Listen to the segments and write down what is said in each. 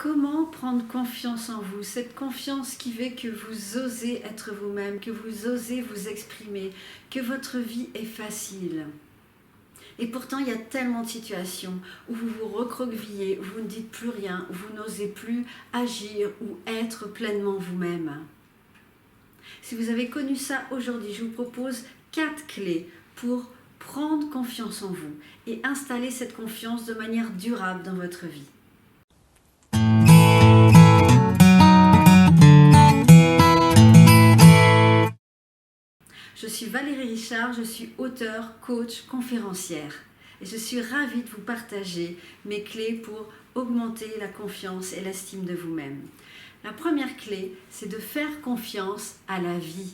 Comment prendre confiance en vous? Cette confiance qui fait que vous osez être vous-même, que vous osez vous exprimer, que votre vie est facile. Et pourtant, il y a tellement de situations où vous vous recroquevillez, où vous ne dites plus rien, où vous n'osez plus agir ou être pleinement vous-même. Si vous avez connu ça aujourd'hui, je vous propose 4 clés pour prendre confiance en vous et installer cette confiance de manière durable dans votre vie. Je suis Valérie Richard, je suis auteure, coach, conférencière et je suis ravie de vous partager mes clés pour augmenter la confiance et l'estime de vous-même. La première clé, c'est de faire confiance à la vie.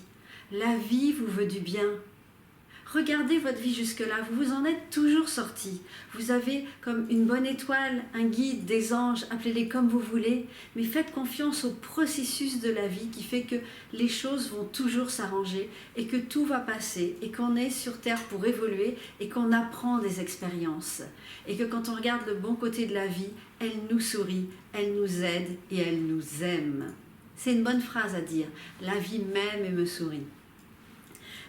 La vie vous veut du bien. Regardez votre vie jusque-là, vous vous en êtes toujours sorti. Vous avez comme une bonne étoile, un guide, des anges, appelez-les comme vous voulez, mais faites confiance au processus de la vie qui fait que les choses vont toujours s'arranger et que tout va passer et qu'on est sur Terre pour évoluer et qu'on apprend des expériences. Et que quand on regarde le bon côté de la vie, elle nous sourit, elle nous aide et elle nous aime. C'est une bonne phrase à dire, la vie m'aime et me sourit.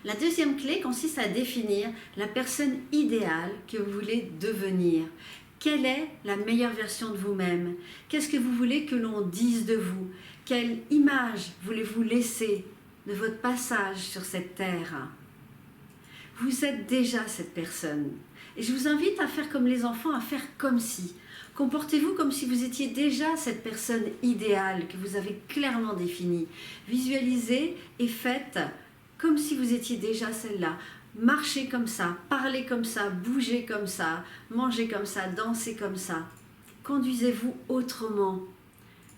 La deuxième clé consiste à définir la personne idéale que vous voulez devenir. Quelle est la meilleure version de vous-même? Qu'est-ce que vous voulez que l'on dise de vous? Quelle image voulez-vous laisser de votre passage sur cette terre? Vous êtes déjà cette personne. Et je vous invite à faire comme les enfants, à faire comme si. Comportez-vous comme si vous étiez déjà cette personne idéale que vous avez clairement définie. Visualisez et faites comme si vous étiez déjà celle-là. Marchez comme ça, parlez comme ça, bougez comme ça, mangez comme ça, dansez comme ça. Conduisez-vous autrement.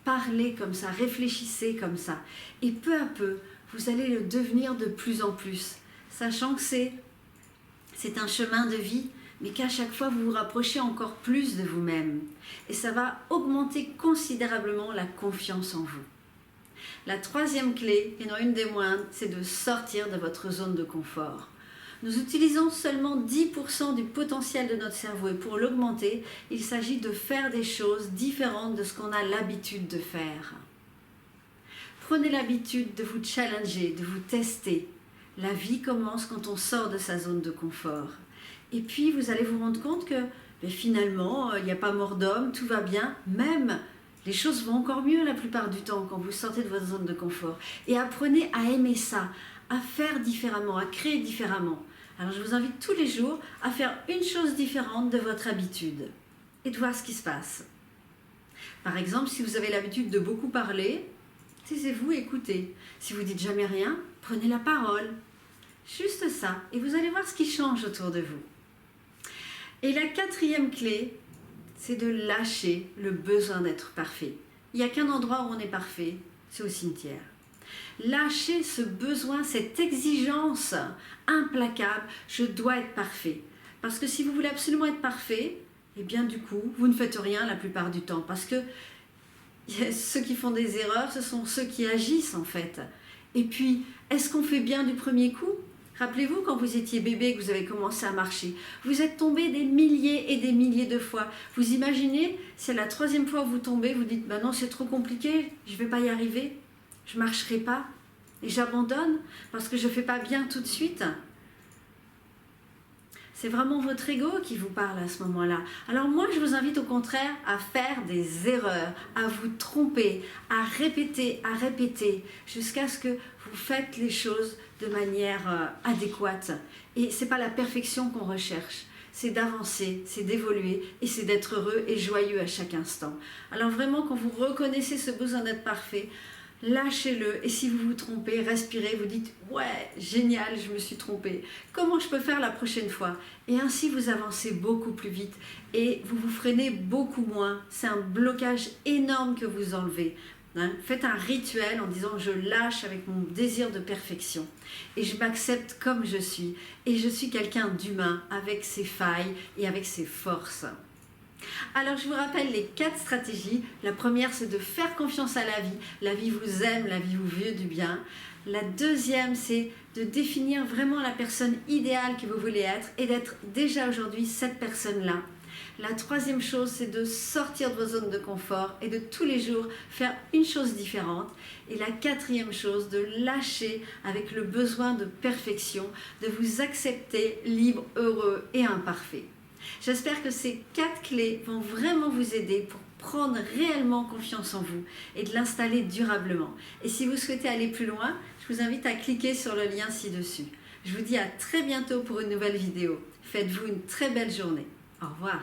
Parlez comme ça, réfléchissez comme ça. Et peu à peu, vous allez le devenir de plus en plus, sachant que c'est un chemin de vie, mais qu'à chaque fois, vous vous rapprochez encore plus de vous-même. Et ça va augmenter considérablement la confiance en vous. La troisième clé, et non une des moindres, c'est de sortir de votre zone de confort. Nous utilisons seulement 10% du potentiel de notre cerveau et pour l'augmenter, il s'agit de faire des choses différentes de ce qu'on a l'habitude de faire. Prenez l'habitude de vous challenger, de vous tester. La vie commence quand on sort de sa zone de confort. Et puis vous allez vous rendre compte que finalement, il n'y a pas mort d'homme, tout va bien, même les choses vont encore mieux la plupart du temps quand vous sortez de votre zone de confort. Et apprenez à aimer ça, à faire différemment, à créer différemment. Alors je vous invite tous les jours à faire une chose différente de votre habitude et de voir ce qui se passe. Par exemple, si vous avez l'habitude de beaucoup parler, taisez-vous et écoutez. Si vous dites jamais rien, prenez la parole. Juste ça. Et vous allez voir ce qui change autour de vous. Et la quatrième clé, c'est de lâcher le besoin d'être parfait. Il n'y a qu'un endroit où on est parfait, c'est au cimetière. Lâchez ce besoin, cette exigence implacable, je dois être parfait. Parce que si vous voulez absolument être parfait, eh bien du coup, vous ne faites rien la plupart du temps. Parce que ceux qui font des erreurs, ce sont ceux qui agissent en fait. Et puis, est-ce qu'on fait bien du premier coup ? Rappelez-vous quand vous étiez bébé, que vous avez commencé à marcher. Vous êtes tombé des milliers et des milliers de fois. Vous imaginez, c'est la troisième fois que vous tombez, vous dites « non, c'est trop compliqué, je ne vais pas y arriver, je ne marcherai pas et j'abandonne parce que je ne fais pas bien tout de suite ». C'est vraiment votre ego qui vous parle à ce moment-là. Alors moi, je vous invite au contraire à faire des erreurs, à vous tromper, à répéter, jusqu'à ce que vous faites les choses de manière adéquate. Et ce n'est pas la perfection qu'on recherche, c'est d'avancer, c'est d'évoluer et c'est d'être heureux et joyeux à chaque instant. Alors vraiment, quand vous reconnaissez ce besoin d'être parfait, lâchez-le et si vous vous trompez, respirez, vous dites « ouais, génial, je me suis trompée. Comment je peux faire la prochaine fois ?» Et ainsi vous avancez beaucoup plus vite et vous vous freinez beaucoup moins. C'est un blocage énorme que vous enlevez. Faites un rituel en disant « je lâche avec mon désir de perfection et je m'accepte comme je suis et je suis quelqu'un d'humain avec ses failles et avec ses forces ». Alors je vous rappelle les 4 stratégies. La première, c'est de faire confiance à la vie. La vie vous aime, la vie vous veut du bien. La deuxième, c'est de définir vraiment la personne idéale que vous voulez être et d'être déjà aujourd'hui cette personne-là. La troisième chose, c'est de sortir de vos zones de confort et de tous les jours faire une chose différente. Et la quatrième chose, de lâcher avec le besoin de perfection, de vous accepter libre, heureux et imparfait. J'espère que ces 4 clés vont vraiment vous aider pour prendre réellement confiance en vous et de l'installer durablement. Et si vous souhaitez aller plus loin, je vous invite à cliquer sur le lien ci-dessus. Je vous dis à très bientôt pour une nouvelle vidéo. Faites-vous une très belle journée. Au revoir.